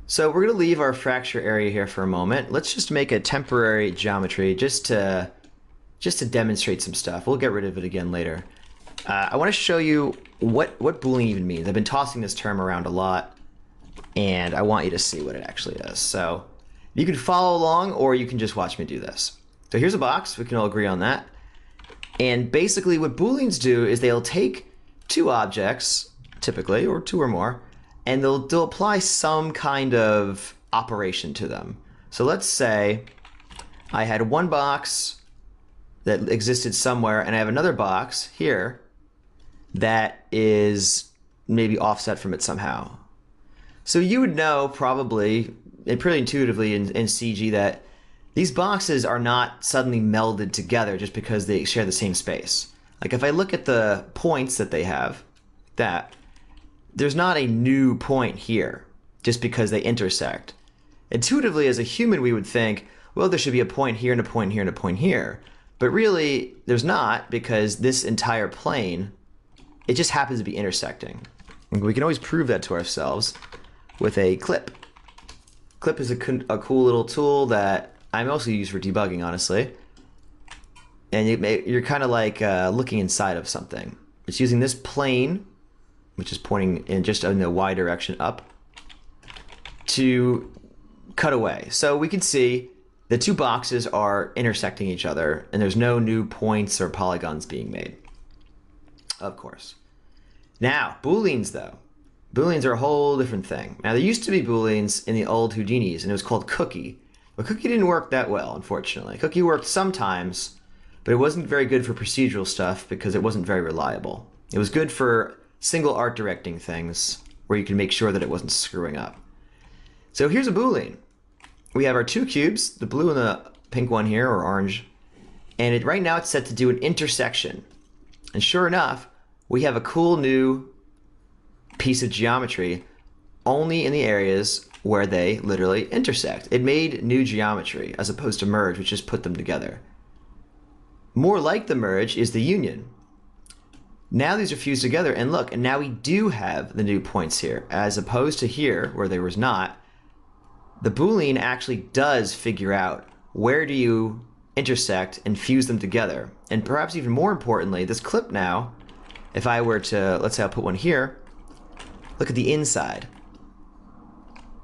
So we're going to leave our fracture area here for a moment. Let's just make a temporary geometry just to demonstrate some stuff. We'll get rid of it again later. I want to show you what Boolean even means. I've been tossing this term around a lot, and I want you to see what it actually is. So you can follow along, or you can just watch me do this. So here's a box. We can all agree on that. And basically what Booleans do is they'll take two objects, typically, or two or more, and they'll apply some kind of operation to them. So let's say I had one box that existed somewhere, and I have another box here that is maybe offset from it somehow. So you would know probably, and pretty intuitively in CG, that these boxes are not suddenly melded together just because they share the same space. Like if I look at the points that they have, there's not a new point here just because they intersect. Intuitively, as a human, we would think, well, there should be a point here and a point here and a point here. But really, there's not, because this entire plane, it just happens to be intersecting. And we can always prove that to ourselves with a clip. Clip is a cool little tool that I mostly use for debugging, honestly. And you're kind of like looking inside of something. It's using this plane, which is pointing in just in the Y direction up, to cut away. So we can see the two boxes are intersecting each other, and there's no new points or polygons being made, of course. Now, Booleans, though. Booleans are a whole different thing. Now, there used to be Booleans in the old Houdinis, and it was called cookie. But cookie didn't work that well, unfortunately. Cookie worked sometimes, but it wasn't very good for procedural stuff because it wasn't very reliable. It was good for single art directing things where you can make sure that it wasn't screwing up. So here's a Boolean. We have our two cubes, the blue and the pink one here, or orange, and right now it's set to do an intersection. And sure enough, we have a cool new piece of geometry only in the areas where they literally intersect. It made new geometry as opposed to merge, which just put them together. More like the merge is the union. Now these are fused together, and look, and now we do have the new points here, as opposed to here where there was not. The Boolean actually does figure out where do you intersect and fuse them together. And perhaps even more importantly, this clip now, if I were to, let's say I'll put one here, look at the inside.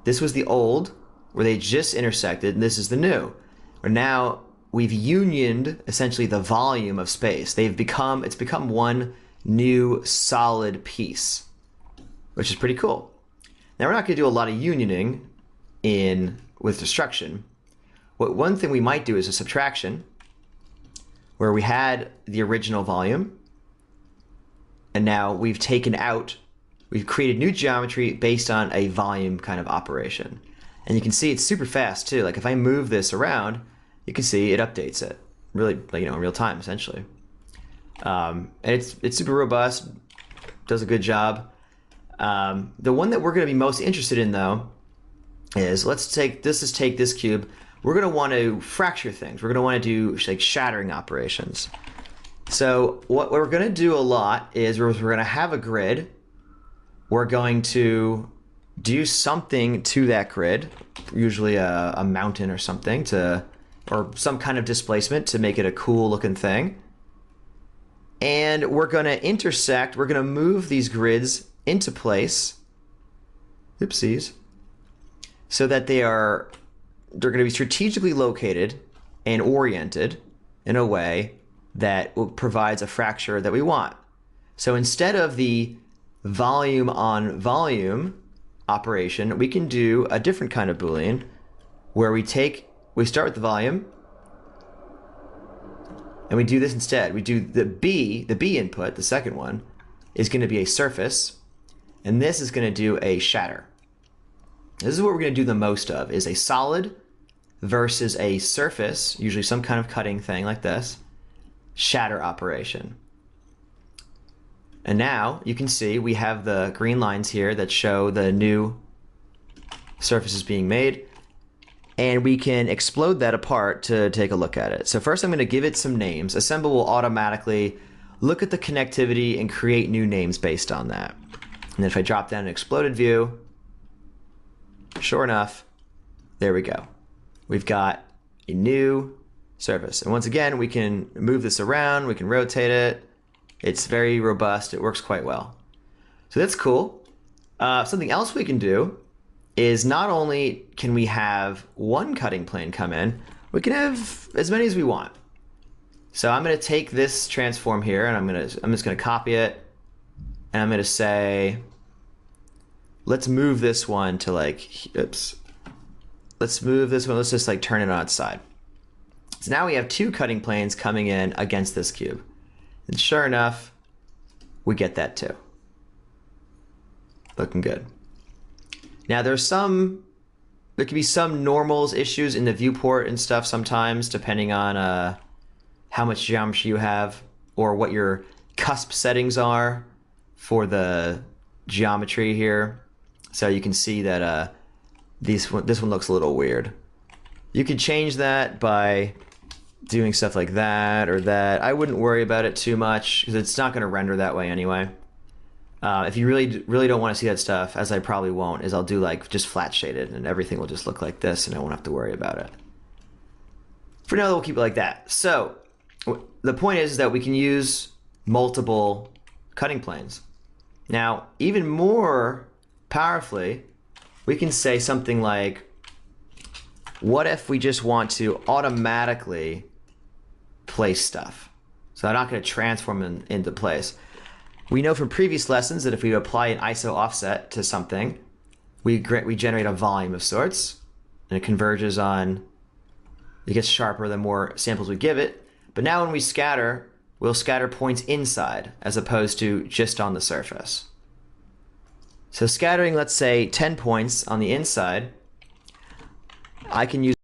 This was the old, where they just intersected, and this is the new. Where now we've unioned essentially the volume of space. It's become one new solid piece, which is pretty cool. Now we're not going to do a lot of unioning with destruction. One thing we might do is a subtraction, where we had the original volume, and now we've created new geometry based on a volume kind of operation. And you can see it's super fast too. Like if I move this around, you can see it updates it really, in real time essentially. And it's super robust, does a good job. The one that we're going to be most interested in though is let's take this cube. We're going to want to fracture things. We're going to want to do like shattering operations. So what we're going to do a lot is we're going to have a grid. We're going to do something to that grid, usually a mountain or something, or some kind of displacement to make it a cool looking thing. And we're going to intersect, we're going to move these grids into place, oopsies, so that they're going to be strategically located and oriented in a way that provides a fracture that we want. So instead of the volume on volume operation, we can do a different kind of Boolean where we start with the volume and we do this instead. We do the B input, the second one, is going to be a surface, and this is going to do a shatter. This is what we're going to do the most of, is a solid versus a surface, usually some kind of cutting thing like this, shatter operation. And now you can see we have the green lines here that show the new surfaces being made, and we can explode that apart to take a look at it. So first I'm going to give it some names. Assemble will automatically look at the connectivity and create new names based on that. And then if I drop down an exploded view, Sure enough, there we go. We've got a new surface. And once again, we can move this around, we can rotate it. It's very robust, it works quite well. So that's cool. Something else we can do is not only can we have one cutting plane come in, we can have as many as we want. So I'm going to take this transform here and I'm just going to copy it, and I'm going to say, let's move this one to like, oops. Let's move this one, let's just like turn it on its side. So now we have two cutting planes coming in against this cube. And sure enough, we get that too. Looking good. Now there can be some normals issues in the viewport and stuff sometimes, depending on how much geometry you have or what your cusp settings are for the geometry here. So you can see that this one looks a little weird. You could change that by doing stuff like that or that. I wouldn't worry about it too much because it's not going to render that way anyway. If you really don't want to see that stuff, as I probably won't, is I'll do like just flat shaded and everything will just look like this and I won't have to worry about it. For now, we'll keep it like that. So the point is that we can use multiple cutting planes. Now, even more powerfully, we can say something like, what if we just want to automatically place stuff? So I'm not going to transform them into place. We know from previous lessons that if we apply an ISO offset to something, we generate a volume of sorts, and it converges on, it gets sharper the more samples we give it. But now when we scatter, we'll scatter points inside as opposed to just on the surface. So scattering, let's say 10 points on the inside, I can use